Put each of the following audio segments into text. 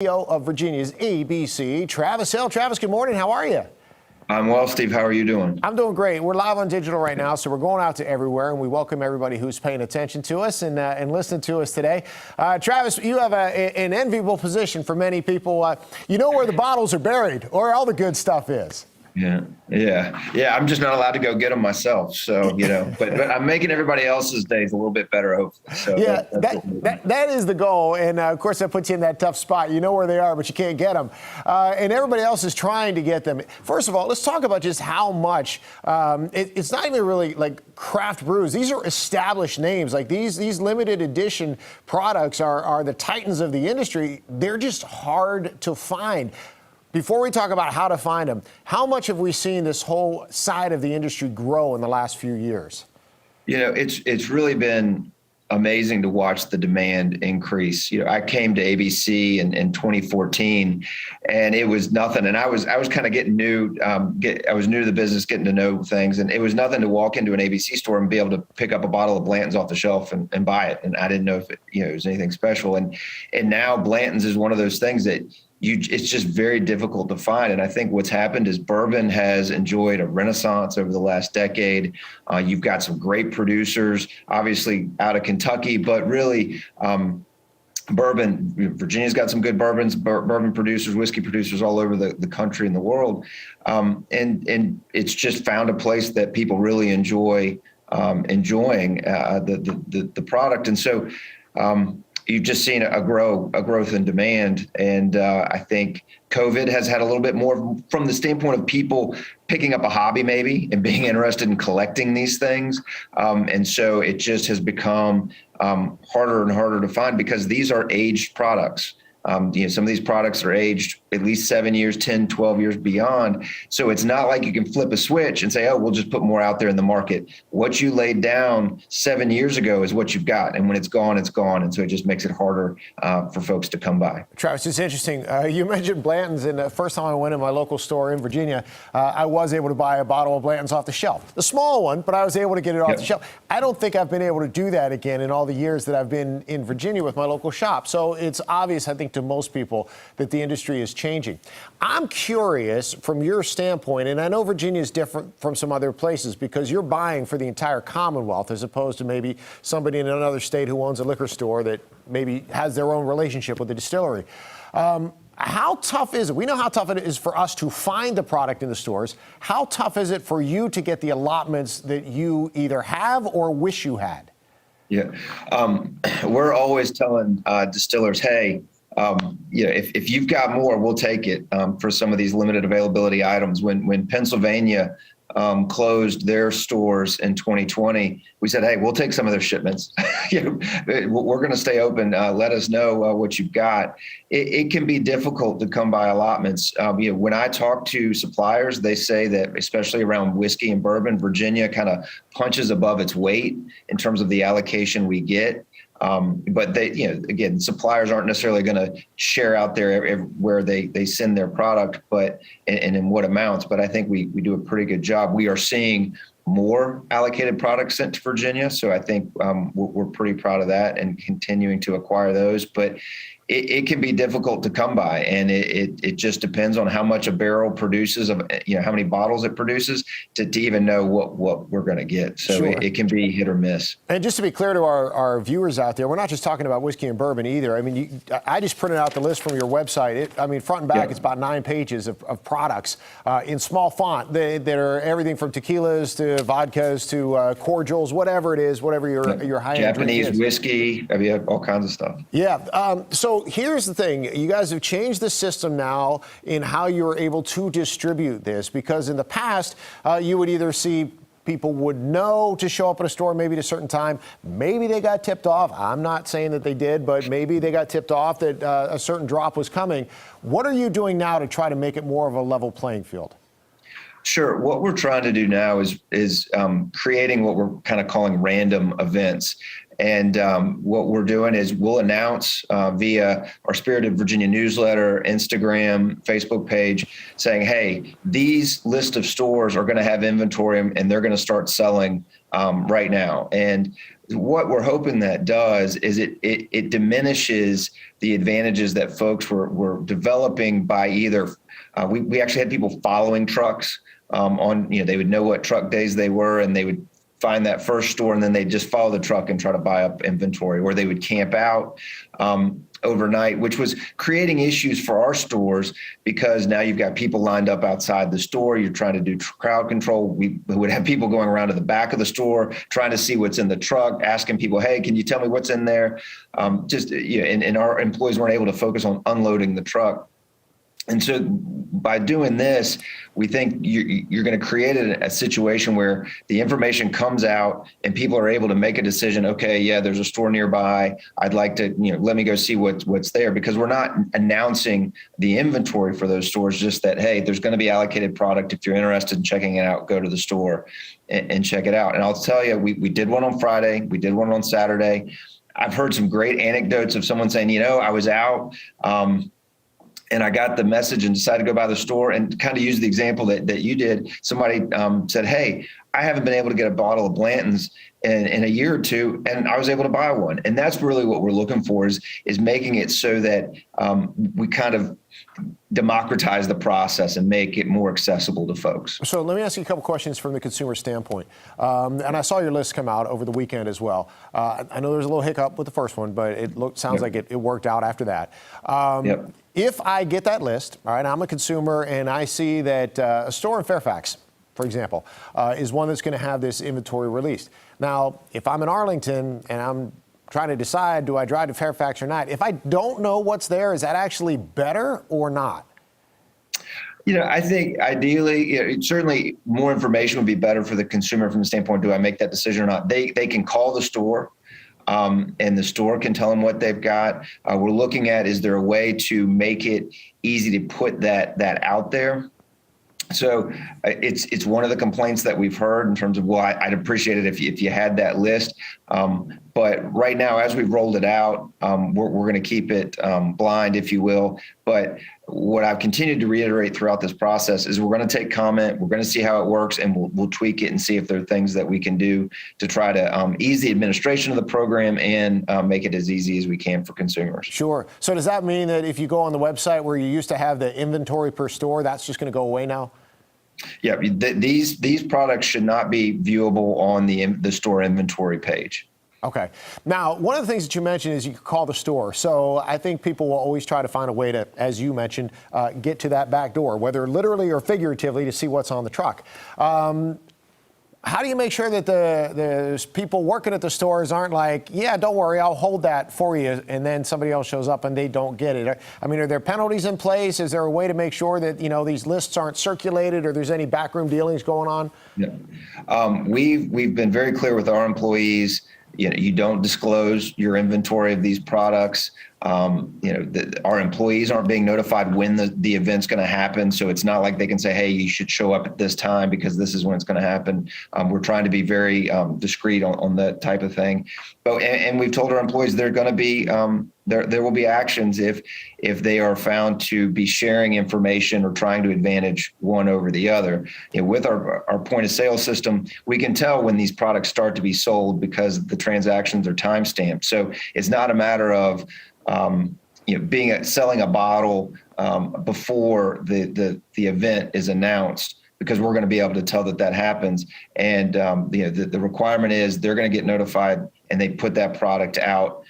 CEO of Virginia's ABC, Travis Hill. Travis, good morning. How are you? I'm well, Steve. How are you doing? I'm doing great. We're live on digital right now, so we're going out to everywhere, and we welcome everybody who's paying attention to us and listening to us today. Travis, you have an enviable position for many people. You know where the bottles are buried, or all the good stuff is. Yeah. I'm just not allowed to go get them myself. So, but I'm making everybody else's days a little bit better, hopefully. So yeah, that is the goal. And of course, that puts you in that tough spot. You know where they are, but you can't get them. And everybody else is trying to get them. First of all, let's talk about just how much it's not even really like craft brews. These are established names. Like these limited edition products are the titans of the industry. They're just hard to find. Before we talk about how to find them, how much have we seen this whole side of the industry grow in the last few years? It's really been amazing to watch the demand increase. I came to ABC in 2014, and it was nothing. And I was kind of getting new. I was new to the business, getting to know things, and it was nothing to walk into an ABC store and be able to pick up a bottle of Blanton's off the shelf and buy it. And I didn't know if it was anything special. And now Blanton's is one of those things that it's just very difficult to find. And I think what's happened is bourbon has enjoyed a renaissance over the last decade. You've got some great producers, obviously out of Kentucky, but really bourbon, Virginia's got some good bourbon producers, whiskey producers all over the country and the world. And it's just found a place that people really enjoy enjoying the product. And so you've just seen a growth in demand. And I think COVID has had a little bit more from the standpoint of people picking up a hobby maybe and being interested in collecting these things. And so it just has become harder and harder to find because these are aged products. Some of these products are aged at least 7 years, 10, 12 years beyond. So it's not like you can flip a switch and say, oh, we'll just put more out there in the market. What you laid down 7 years ago is what you've got. And when it's gone, it's gone. And so it just makes it harder for folks to come by. Travis, it's interesting. You mentioned Blanton's, and the first time I went in my local store in Virginia, I was able to buy a bottle of Blanton's off the shelf. The small one, but I was able to get it off the shelf. I don't think I've been able to do that again in all the years that I've been in Virginia with my local shop. So it's obvious, I think, to most people that the industry is changing. I'm curious from your standpoint, and I know Virginia is different from some other places because you're buying for the entire Commonwealth as opposed to maybe somebody in another state who owns a liquor store that maybe has their own relationship with the distillery. How tough is it? We know how tough it is for us to find the product in the stores. How tough is it for you to get the allotments that you either have or wish you had? Yeah, we're always telling distillers, hey, if you've got more, we'll take it for some of these limited availability items. When Pennsylvania closed their stores in 2020, we said, hey, we'll take some of their shipments. We're going to stay open. Let us know what you've got. It can be difficult to come by allotments. When I talk to suppliers, they say that especially around whiskey and bourbon, Virginia kind of punches above its weight in terms of the allocation we get. But they, again, suppliers aren't necessarily going to share out there where they send their product, but and in what amounts. But I think we do a pretty good job. We are seeing more allocated products sent to Virginia, so I think we're pretty proud of that and continuing to acquire those. But it can be difficult to come by, and it just depends on how much a barrel produces, of how many bottles it produces to even know what we're going to get. So sure. It can be hit or miss. And just to be clear to our viewers out there, we're not just talking about whiskey and bourbon either. I mean, I just printed out the list from your website. Front and back, It's about 9 pages of products in small font that are everything from tequilas to vodkas to cordials, whatever it is, whatever your high-end drink is. Japanese whiskey, you have all kinds of stuff. Yeah. So here's the thing. You guys have changed the system now in how you're able to distribute this, because in the past, you would either see people would know to show up at a store maybe at a certain time. Maybe they got tipped off. I'm not saying that they did, but maybe they got tipped off that a certain drop was coming. What are you doing now to try to make it more of a level playing field? Sure. What we're trying to do now is creating what we're kind of calling random events. And what we're doing is we'll announce via our Spirit of Virginia newsletter, Instagram, Facebook page, saying, hey, these list of stores are going to have inventory and they're going to start selling right now. And what we're hoping that does is it diminishes the advantages that folks were developing by either we actually had people following trucks on, they would know what truck days they were and they would find that first store and then they'd just follow the truck and try to buy up inventory, or they would camp out overnight, which was creating issues for our stores because now you've got people lined up outside the store. You're trying to do crowd control. We would have people going around to the back of the store, trying to see what's in the truck, asking people, hey, can you tell me what's in there? And our employees weren't able to focus on unloading the truck. And so by doing this, we think you're going to create a situation where the information comes out and people are able to make a decision. Okay, yeah, there's a store nearby. I'd like to, let me go see what's there, because we're not announcing the inventory for those stores, just that, hey, there's going to be allocated product. If you're interested in checking it out, go to the store and check it out. And I'll tell you, we did one on Friday. We did one on Saturday. I've heard some great anecdotes of someone saying, I was out, and I got the message and decided to go by the store, and kind of use the example that you did. Somebody said, hey, I haven't been able to get a bottle of Blanton's in a year or two, and I was able to buy one. And that's really what we're looking for is making it so that we kind of democratize the process and make it more accessible to folks. So let me ask you a couple questions from the consumer standpoint. And I saw your list come out over the weekend as well. I know there was a little hiccup with the first one, but it sounds like it worked out after that. If I get that list, all right, I'm a consumer and I see that a store in Fairfax, for example, is one that's going to have this inventory released. Now, if I'm in Arlington and I'm trying to decide, do I drive to Fairfax or not? If I don't know what's there, is that actually better or not? I think ideally, certainly more information would be better for the consumer from the standpoint, do I make that decision or not? They can call the store. And the store can tell them what they've got. We're looking at, is there a way to make it easy to put that out there? So it's one of the complaints that we've heard in terms of, well, I'd appreciate it if you had that list. But right now, as we've rolled it out, we're going to keep it blind, if you will. But what I've continued to reiterate throughout this process is we're going to take comment, we're going to see how it works, and we'll tweak it and see if there are things that we can do to try to ease the administration of the program and make it as easy as we can for consumers. Sure. So does that mean that if you go on the website where you used to have the inventory per store, that's just going to go away now? Yeah, these products should not be viewable on the store inventory page. Okay. Now, one of the things that you mentioned is you can call the store. So I think people will always try to find a way to, as you mentioned, get to that back door, whether literally or figuratively, to see what's on the truck. How do you make sure that the people working at the stores aren't like, yeah, don't worry, I'll hold that for you, and then somebody else shows up and they don't get it? I mean, are there penalties in place? Is there a way to make sure that, these lists aren't circulated or there's any backroom dealings going on? Yeah. We've been very clear with our employees. You don't disclose your inventory of these products. Our employees aren't being notified when the event's going to happen. So it's not like they can say, hey, you should show up at this time because this is when it's going to happen. We're trying to be very discreet on that type of thing. And we've told our employees they're going to be there will be actions if they are found to be sharing information or trying to advantage one over the other. With our point of sale system, we can tell when these products start to be sold because the transactions are time stamped. So it's not a matter of selling a bottle before the event is announced, because we're going to be able to tell that happens. And the requirement is they're going to get notified and they put that product out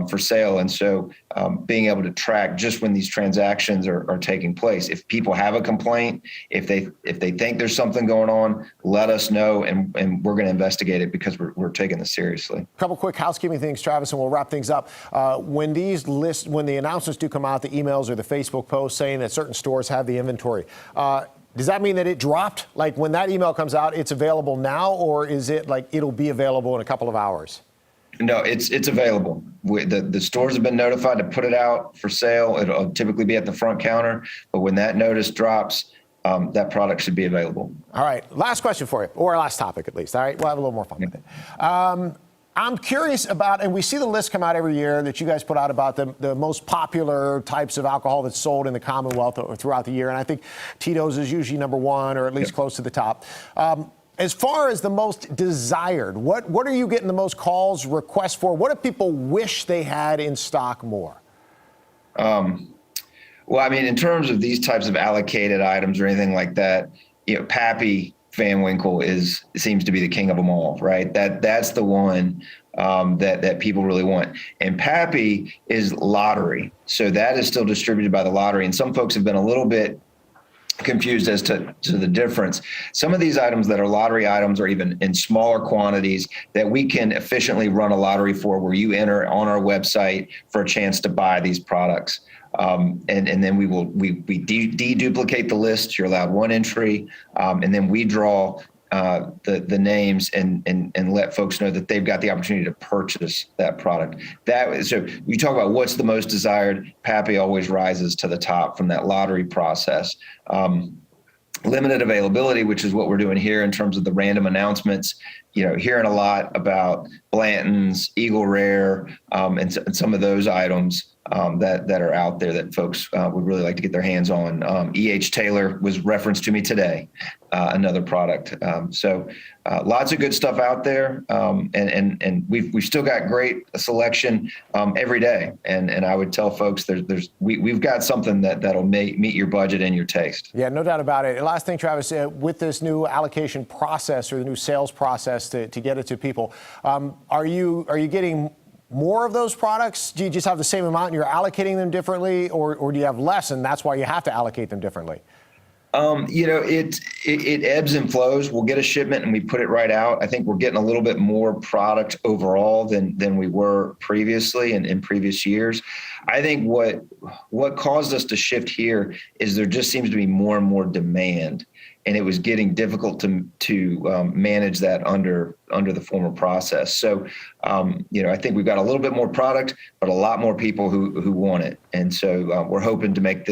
for sale. And so being able to track just when these transactions are taking place. If people have a complaint, if they think there's something going on, let us know, and we're going to investigate it because we're taking this seriously. A couple quick housekeeping things, Travis, and we'll wrap things up. When the announcements do come out, the emails or the Facebook posts saying that certain stores have the inventory, does that mean that it dropped? Like when that email comes out, it's available now, or is it like it'll be available in a couple of hours? No, it's available. The stores have been notified to put it out for sale. It'll typically be at the front counter, but when that notice drops, that product should be available. All right, last question for you, or last topic at least. All right, we'll have a little more fun with it. I'm curious about, and we see the list come out every year that you guys put out about the most popular types of alcohol that's sold in the Commonwealth or throughout the year. And I think Tito's is usually number one, or at least close to the top. As far as the most desired, what are you getting the most calls, requests for? What do people wish they had in stock more? Well, I mean, in terms of these types of allocated items or anything like that, Pappy Van Winkle seems to be the king of them all, right? That's the one that people really want. And Pappy is lottery, so that is still distributed by the lottery. And some folks have been a little bit confused as to the difference. Some of these items that are lottery items are even in smaller quantities that we can efficiently run a lottery for, where you enter on our website for a chance to buy these products. And then we deduplicate the list. You're allowed one entry, and then we draw the names and let folks know that they've got the opportunity to purchase that product. So you talk about what's the most desired. Pappy always rises to the top from that lottery process. Limited availability, which is what we're doing here in terms of the random announcements. Hearing a lot about Blanton's, Eagle Rare, and some of those items that are out there that folks would really like to get their hands on. E.H. Taylor was referenced to me today, another product. So lots of good stuff out there, and we've still got great selection every day. And I would tell folks we've got something that'll meet your budget and your taste. Yeah, no doubt about it. Last thing, Travis, with this new allocation process or the new sales process to get it to people, are you getting more of those products? Do you just have the same amount and you're allocating them differently, or do you have less and that's why you have to allocate them differently? It ebbs and flows. We'll get a shipment and we put it right out. I think we're getting a little bit more product overall than we were previously and in previous years. I think what caused us to shift here is there just seems to be more and more demand, and it was getting difficult to manage that under the former process. So, I think we've got a little bit more product, but a lot more people who want it. And so we're hoping to make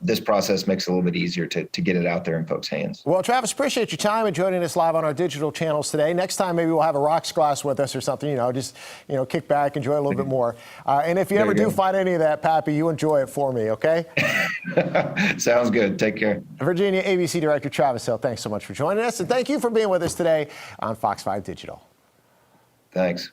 this process makes it a little bit easier to get it out there in folks' hands. Well, Travis, appreciate your time and joining us live on our digital channels today. Next time, maybe we'll have a rocks glass with us or something, just kick back, enjoy a little bit more. And if you ever do find any of that, Pappy, you enjoy it for me, okay? Sounds good. Take care. Virginia ABC Director Travis Hill, thanks so much for joining us. And thank you for being with us today on Fox 5 Digital. Thanks.